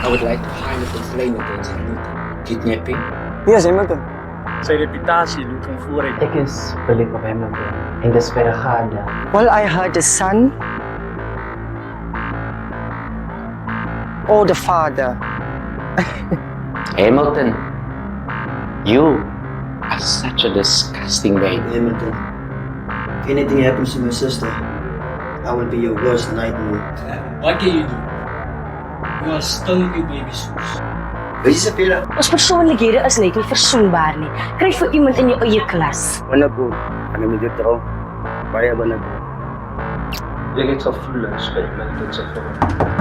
I would like to highly complain against Hamilton. Kidnapping. Yes, Hamilton. Zijn reputatie doet ontvoering. Ik is balik op Hamilton en desperagada. Well, I heard the son or the father. Hamilton, you are such a disgusting man. Hamilton, if anything happens to my sister, I will be your worst nightmare. What can you do? You are still in your baby's shoes. Weet je, Sapira? Ons persoon legeren is niet verzoenbaar nie. Kry vir iemand in jou eie klas. Wanneer ko, ano mo dito raw? Kaya ba na? Jy het gevoelens vir Hamilton se vrou.